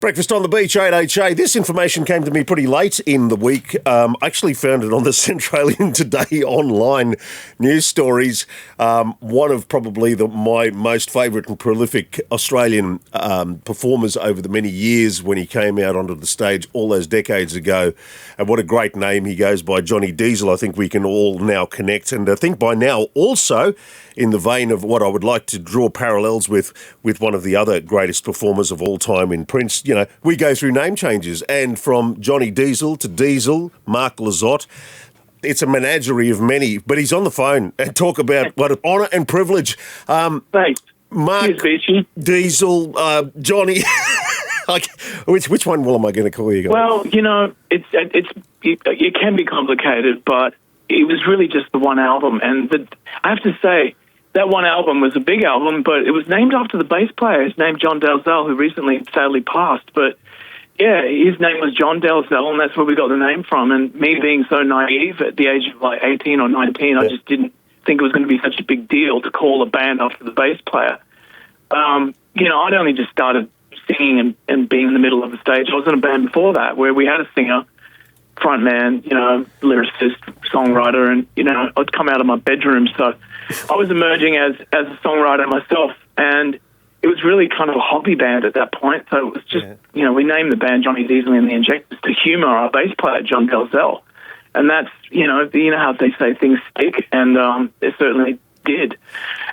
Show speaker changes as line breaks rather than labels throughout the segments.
Breakfast on the Beach, 8HA. This information came to me pretty late in the week. I actually found it on the Centralian Today online news stories. One of probably my most favourite and prolific Australian performers over the many years when he came out onto the stage all those decades ago. And what a great name he goes by, Johnny Diesel. I think we can all now connect. And I think by now also in the vein of what I would like to draw parallels with one of the other greatest performers of all time in Prince. You know, we go through name changes, and from Johnny Diesel to Diesel, Mark Lizotte, it's a menagerie of many. But he's on the phone and talk about what an honour and privilege.
Thanks.
Mark, Diesel, Johnny. Like, which one am I going to call you guys?
Well, you know, it can be complicated, but it was really just the one album, and I have to say, that one album was a big album, but it was named after the bass player. His name John Dalzell, who recently sadly passed. But yeah, his name was John Dalzell, and that's where we got the name from. And me being so naive at the age of like 18 or 19, I just didn't think it was going to be such a big deal to call a band after the bass player. You know, I'd only just started singing and being in the middle of the stage. I was in a band before that where we had a singer, frontman, you know, lyricist, songwriter, and, you know, I'd come out of my bedroom. So I was emerging as a songwriter myself, and it was really kind of a hobby band at that point. So it was just, you know, we named the band Johnny Diesel and the Injectors to humour our bass player, John Dalzell. And that's, you know how they say things stick, and it certainly did.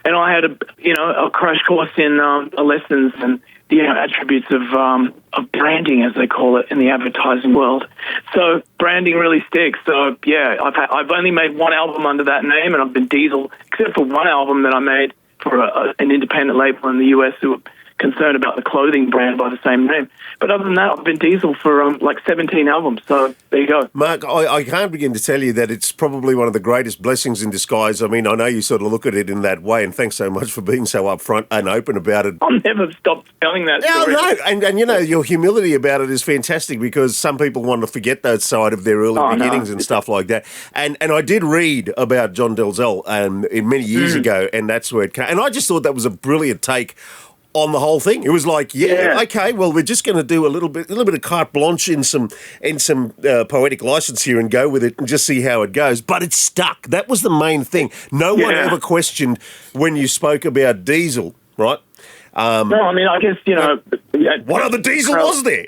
And I had a crash course in lessons and attributes of branding, as they call it in the advertising world. So branding really sticks. So yeah, I've only made one album under that name, and I've been Diesel, except for one album that I made for an independent label in the US who were concerned about the clothing brand by the same name. But other than that, I've been Diesel for like 17 albums. So there you go.
Mark, I can't begin to tell you that it's probably one of the greatest blessings in disguise. I mean, I know you sort of look at it in that way, and thanks so much for being so upfront and open about it.
I'll never stop telling that story.
No, and you know, your humility about it is fantastic, because some people want to forget that side of their early beginnings and stuff like that. And I did read about John Dalzell many years ago, and that's where it came. And I just thought that was a brilliant take on the whole thing. It was like, okay, well, we're just going to do a little bit of carte blanche in some poetic license here and go with it and just see how it goes. But it stuck. That was the main thing. No one ever questioned when you spoke about Diesel, right?
No, I mean, I guess, you know...
What other Diesel was there?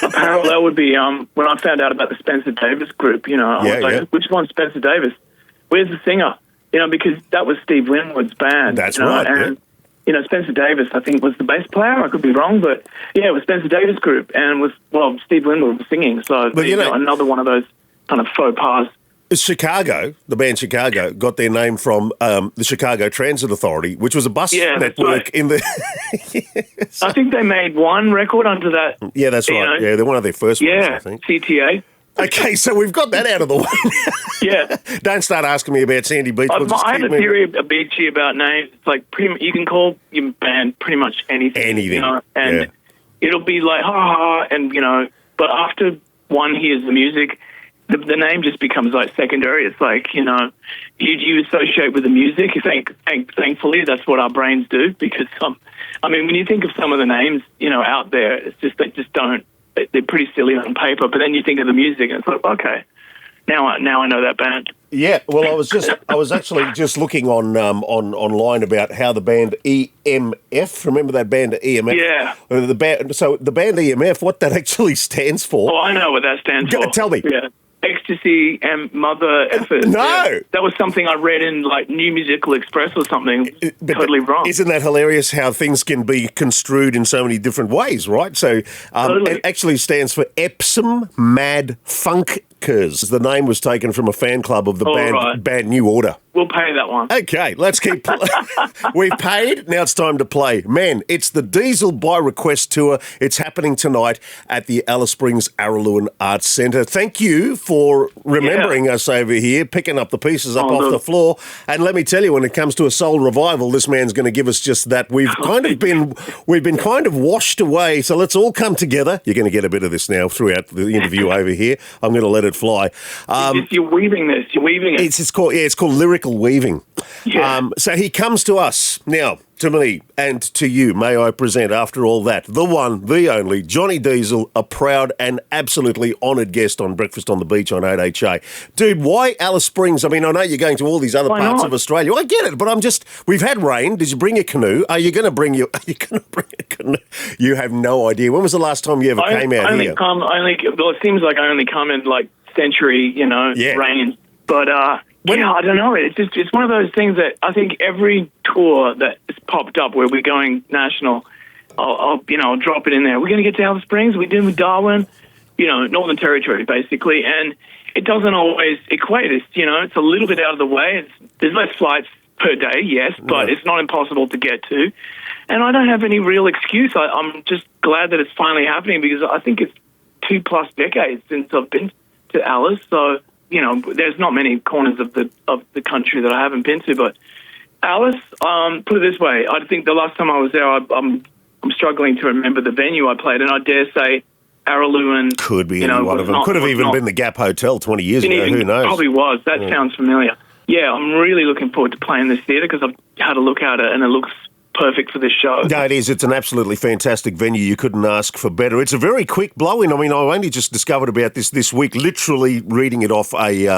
A parallel would be when I found out about the Spencer Davis group, you know, I was like, which one's Spencer Davis? Where's the singer? You know, because that was Steve Winwood's band.
That's right,
and, you know, Spencer Davis, I think, was the bass player. I could be wrong, but yeah, it was Spencer Davis group, and Steve Winwood was singing. So, another one of those kind of faux pas.
Chicago, the band Chicago, got their name from the Chicago Transit Authority, which was a bus network in the... Yes.
I think they made one record under that.
Yeah, that's right.
Know.
Yeah, they're one of their first ones, I think.
CTA.
Okay, so we've got that out of the way.
Yeah.
Don't start asking me about Sandee Beech.
I have a theory about names. It's like you can call your band pretty much anything.
Anything.
You know? And it'll be like, and, you know, but after one hears the music, the name just becomes like secondary. It's like, you know, you associate with the music. Thankfully, that's what our brains do, because, I mean, when you think of some of the names, you know, out there, it's just, they just don't, they're pretty silly on paper, but then you think of the music and it's like, okay, now I know that band.
Yeah, well, I was actually just looking online about how the band EMF, remember that band EMF?
Yeah.
The band EMF, what that actually stands for.
Oh, I know what that stands for.
Tell me.
Yeah. Ecstasy and Mother Effort.
No.
Yeah. That was something I read in like New Musical Express or something. Totally wrong.
Isn't that hilarious how things can be construed in so many different ways, right? So it actually stands for Epsom Mad Funkers. The name was taken from a fan club of the band New Order.
We'll pay that one.
Okay, let's keep... We've paid, now it's time to play. Man, it's the Diesel by Request Tour. It's happening tonight at the Alice Springs Araluen Arts Centre. Thank you for remembering us over here, picking up the pieces up off the floor. And let me tell you, when it comes to a soul revival, this man's going to give us just that. We've been kind of washed away, so let's all come together. You're going to get a bit of this now throughout the interview over here. I'm going to let it fly.
You're weaving this. You're weaving it.
It's called lyrical weaving.
Yeah.
So he comes to us. Now, to me and to you, may I present, after all that, the one, the only, Johnny Diesel, a proud and absolutely honoured guest on Breakfast on the Beach on 8HA. Dude, why Alice Springs? I mean, I know you're going to all these other parts of Australia. I get it, but we've had rain. Did you bring a canoe? Are you going to bring a canoe? You have no idea. When was the last time you ever came out here?
Well, it seems like I only come in like century, rain. But, I don't know. It's one of those things that I think every tour that has popped up where we're going national, I'll drop it in there. We're going to get to Alice Springs. We're doing Darwin, Northern Territory, basically. And it doesn't always equate. It's a little bit out of the way. There's less flights per day, yes, but it's not impossible to get to. And I don't have any real excuse. I'm just glad that it's finally happening because I think it's 2+ decades since I've been to Alice. So, there's not many corners of the country that I haven't been to. But Alice, put it this way, I think the last time I was there, I'm struggling to remember the venue I played, and I dare say Araluen.
Could be any one of them. Could have even been the Gap Hotel 20 years ago. Who knows?
Probably was. That sounds familiar. Yeah, I'm really looking forward to playing this theatre because I've had a look at it and it looks perfect for this show.
No, it is. It's an absolutely fantastic venue. You couldn't ask for better. It's a very quick blow-in. I mean, I only just discovered about this week, literally reading it off a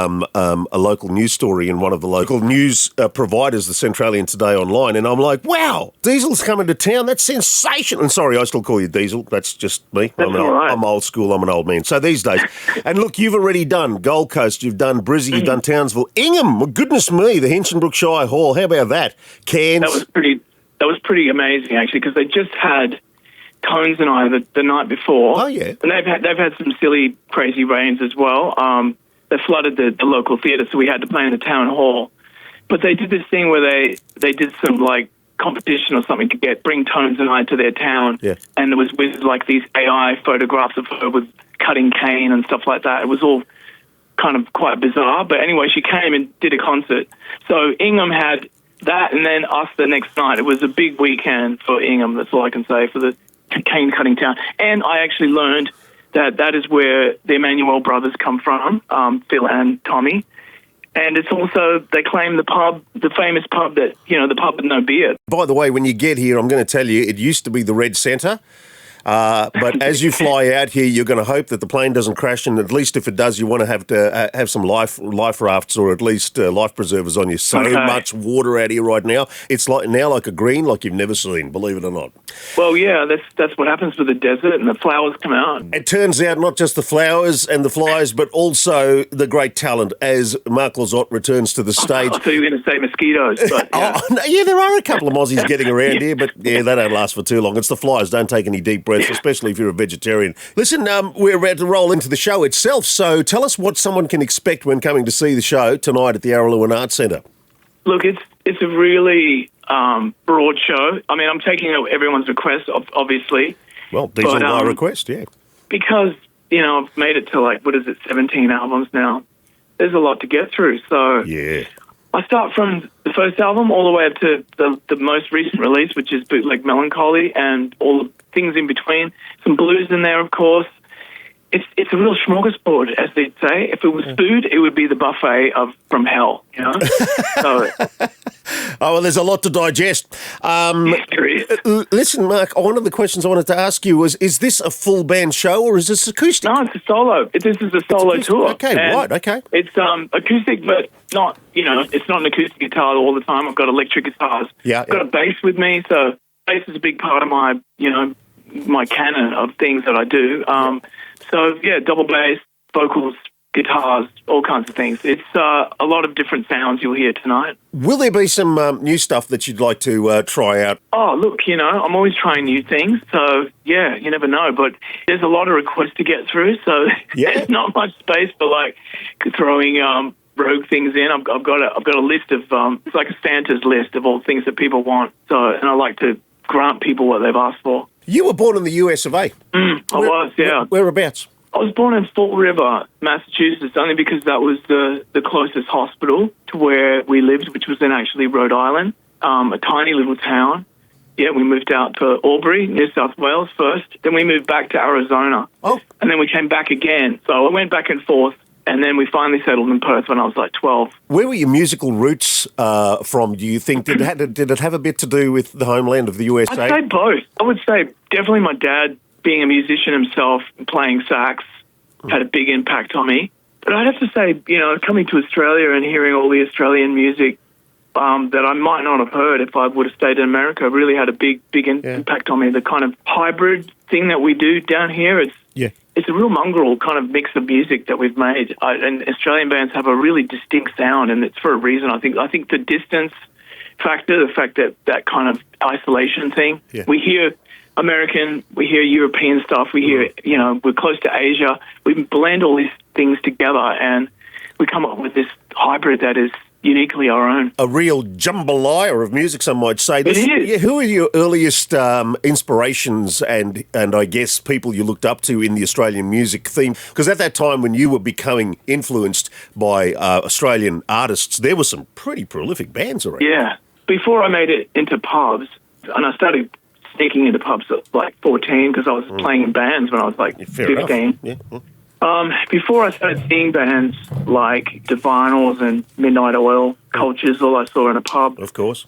local news story in one of the local news providers, the Centralian Today Online, and I'm like, wow, Diesel's coming to town. That's sensational. And sorry, I still call you Diesel. That's just me. I'm old school. I'm an old man. So these days. And look, you've already done Gold Coast, you've done Brizzy, you've done Townsville. Ingham, well, goodness me, the Hinchinbrook Shire Hall. How about that? Cairns.
That was pretty amazing, actually, because they just had Tones and I the night before.
Oh, yeah.
And they've had some silly, crazy rains as well. They flooded the local theatre, so we had to play in the town hall. But they did this thing where they did some, competition or something to bring Tones and I to their town.
Yeah.
And it was with, these AI photographs of her with cutting cane and stuff like that. It was all kind of quite bizarre. But anyway, she came and did a concert. So Ingham had that and then us the next night. It was a big weekend for Ingham, that's all I can say, for the cane cutting town. And I actually learned that is where the Emmanuel brothers come from, Phil and Tommy. And it's also, they claim the famous pub that, the pub with no beer.
By the way, when you get here, I'm going to tell you, it used to be the Red Centre. But as you fly out here, you're going to hope that the plane doesn't crash, and at least if it does, you want to have some life rafts or at least life preservers on you. So much water out here right now. It's like a green like you've never seen, believe it or not.
Well, yeah, that's what happens with the desert, and the flowers come out.
It turns out not just the flowers and the flies, but also the great talent as Mark Lizotte returns to the stage.
I thought you were going to say mosquitoes. But,
yeah, there are a couple of mozzies getting around here, but yeah, they don't last for too long. It's the flies. Don't take any deep breaths, especially if you're a vegetarian. Listen, we're about to roll into the show itself, so tell us what someone can expect when coming to see the show tonight at the Araluen Arts Centre.
Look, it's a really broad show. I mean, I'm taking everyone's request, obviously.
Well, these are my request, yeah.
Because, I've made it to 17 albums now. There's a lot to get through, so...
Yeah.
I start from the first album all the way up to the most recent release, which is Bootleg Melancholy, and all the things in between. Some blues in there, of course. It's a real smorgasbord, as they'd say. If it was food, it would be the buffet from hell, So,
oh, well, there's a lot to digest. Listen, Mark, one of the questions I wanted to ask you was, is this a full band show or is this acoustic?
No, it's a solo. This is a solo tour.
Okay, right, okay.
It's acoustic, but not, it's not an acoustic guitar all the time. I've got electric guitars.
Yeah.
I've got a bass with me, so bass is a big part of my, my canon of things that I do. So, yeah, double bass, vocals, guitars, all kinds of things. It's a lot of different sounds you'll hear tonight.
Will there be some new stuff that you'd like to try out?
Oh, look, I'm always trying new things. So, yeah, you never know. But there's a lot of requests to get through. So there's not much space for, throwing rogue things in. I've got a list of, it's like a Santa's list of all things that people want. So, and I like to grant people what they've asked for.
You were born in the US of A.
I was, yeah.
Whereabouts?
I was born in Fall River, Massachusetts, only because that was the closest hospital to where we lived, which was in actually Rhode Island, a tiny little town. Yeah, we moved out to Albury, New South Wales first. Then we moved back to Arizona.
Oh.
And then we came back again. So I went back and forth And then we finally settled in Perth when I was like 12.
Where were your musical roots from, do you think? Did it have a bit to do with the homeland of the USA?
I'd say both. I would say definitely my dad, being a musician himself, playing sax, had a big impact on me. But I'd have to say, coming to Australia and hearing all the Australian music that I might not have heard if I would have stayed in America really had a big impact on me. The kind of hybrid thing that we do down here, it's a real mongrel kind of mix of music that we've made. And Australian bands have a really distinct sound, and it's for a reason. I think the distance factor, the fact that kind of isolation thing.
Yeah.
We hear American, we hear European stuff, we hear, we're close to Asia. We blend all these things together and we come up with this hybrid that is uniquely our own.
A real jambalaya of music, some might say.
It is.
Yeah, who are your earliest inspirations and I guess people you looked up to in the Australian music theme? Because at that time when you were becoming influenced by Australian artists, there were some pretty prolific bands around.
Yeah. Before I made it into pubs, and I started sneaking into pubs at like 14 because I was playing in bands when I was like 15.
Yeah.
Before I started seeing bands like Divinals and Midnight Oil, Cultures, all I saw in a pub.
Of course.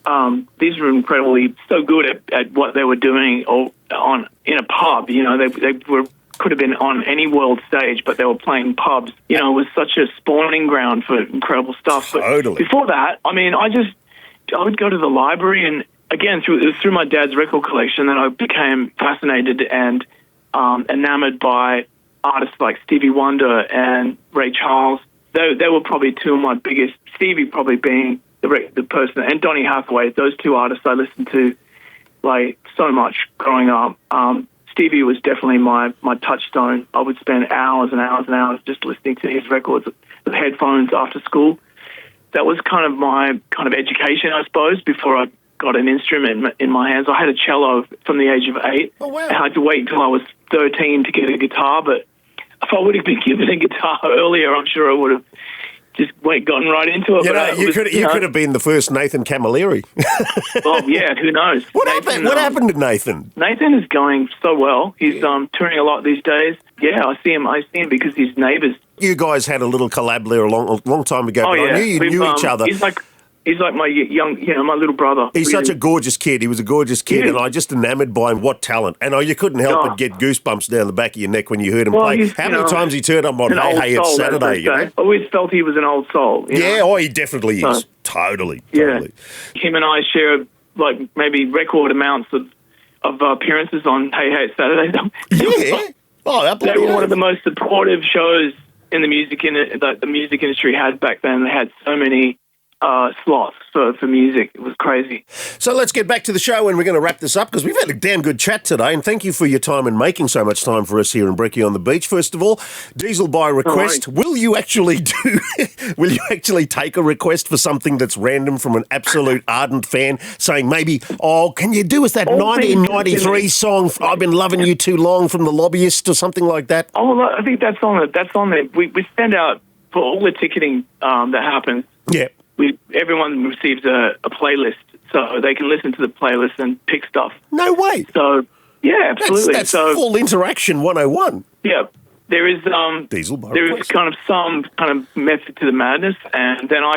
These were incredibly so good at what they were doing in a pub. They could have been on any world stage, but they were playing pubs. It was such a spawning ground for incredible stuff.
Totally.
But before that, I would go to the library, and again, it was through my dad's record collection that I became fascinated and enamored by artists like Stevie Wonder and Ray Charles. They were probably two of my biggest, Stevie probably being the person, and Donny Hathaway. Those two artists I listened to like so much growing up. Stevie was definitely my touchstone. I would spend hours and hours and hours just listening to his records with headphones after school. That was kind of my education, I suppose, before I got an instrument in my hands. I had a cello from the age of 8.
Oh, wow.
I had to wait until I was 13 to get a guitar, but if I would have been given a guitar earlier, I'm sure I would have just gotten right into it.
You could have been the first Nathan Camilleri.
Well, yeah, who knows?
What happened to Nathan?
Nathan is going so well. He's touring a lot these days. Yeah, I see him because he's neighbours.
You guys had a little collab there a long time ago, but I knew you knew each other.
He's like my my little brother.
He's
really.
such a gorgeous kid. He was a gorgeous kid,
Yeah.
and I just enamored by him. What talent. And you couldn't help but get goosebumps down the back of your neck when you heard him play. How many times he turned up on Hey, it's Saturday?
I always felt he was an old soul.
He definitely is. Totally.
Yeah. Him and I share like maybe record amounts of appearances on Hey, it's Saturday.
Yeah.
They were one of the most supportive shows in the music that the music industry had back then. They had so many slots for music. It was crazy.
So let's get back to the show, and we're going to wrap this up because we've had a damn good chat today, and thank you for your time and making so much time for us here in Brekkie on the Beach. First of all, Diesel by request. Will you actually take a request for something that's random from an absolute ardent fan saying maybe, can you do us that 1993 song, I've Been Loving You Too Long from The Lobbyist or something like that?
Oh, well, I think that's on there. We send out for all the ticketing that happens.
Yeah.
Everyone receives a playlist, so they can listen to the playlist and pick stuff.
No way.
So, yeah, absolutely.
That's full interaction 101.
Yeah. There is
Diesel by
there
request.
is kind of some kind of method to the madness, and then I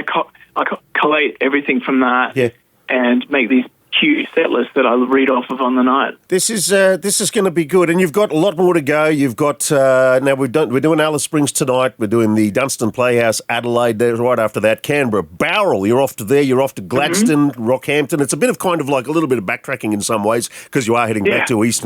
collate everything from that and make these huge set lists that I read off of on the night.
This is going to be good, and you've got a lot more to go. You've got now we're doing Alice Springs tonight. We're doing the Dunstan Playhouse, Adelaide. There's right after that Canberra, Bowral. You're off to there. You're off to Gladstone, Rockhampton. It's a bit of kind of like a little bit of backtracking in some ways because you are heading back to East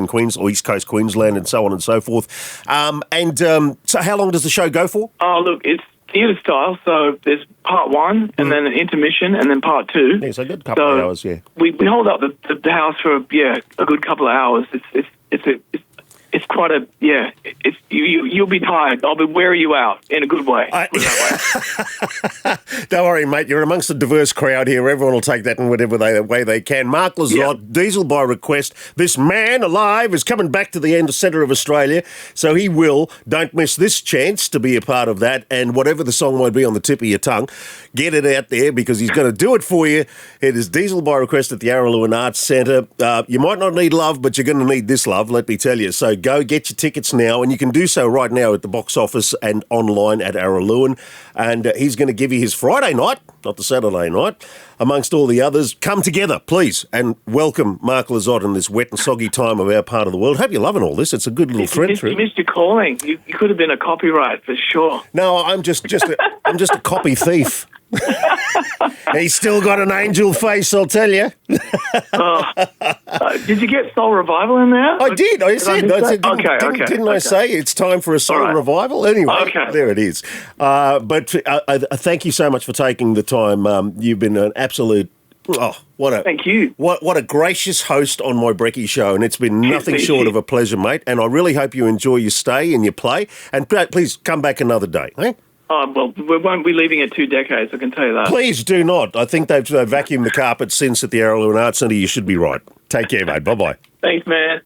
Coast Queensland and so on and so forth. So how long does the show go for?
Oh, look, it's theatre style, so there's part 1 and then an intermission and then part 2.
Yeah, so a good couple of hours, yeah.
We hold up the house for a good couple of hours. It's quite a you'll be tired. I'll be wear you out in a good way.
Don't worry, mate. You're amongst a diverse crowd here. Everyone will take that in whatever way they can. Mark Lizotte, Diesel by request. This man alive is coming back to the centre of Australia, so he will. Don't miss this chance to be a part of that. And whatever the song might be on the tip of your tongue, get it out there because he's going to do it for you. It is Diesel by request at the Araluen Arts Centre. You might not need love, but you're going to need this love, let me tell you. So go get your tickets now, and you can do do so right now at the box office and online at Araluen. And he's going to give you his Friday night, not the Saturday night, amongst all the others. Come together, please, and welcome Mark Lizotte in this wet and soggy time of our part of the world. Hope you're loving all this. It's a good little thread through.
You missed your calling. You could have been a copyright for sure.
No, I'm just a copy thief. He's still got an angel face, I'll tell you.
Did you get Soul Revival in there?
I did. Didn't I say it's time for a soul revival? Anyway, there it is. But thank you so much for taking the time. You've been an absolute... thank you. What a gracious host on my Brekkie show, and it's been nothing short of a pleasure, mate. And I really hope you enjoy your stay and your play. And please come back another day, eh?
Oh, well, we won't be leaving it 2 decades, I can tell you that.
Please do not. I think they've vacuumed the carpet since at the Araluen Arts Centre. You should be right. Take care, mate. Bye-bye.
Thanks, man.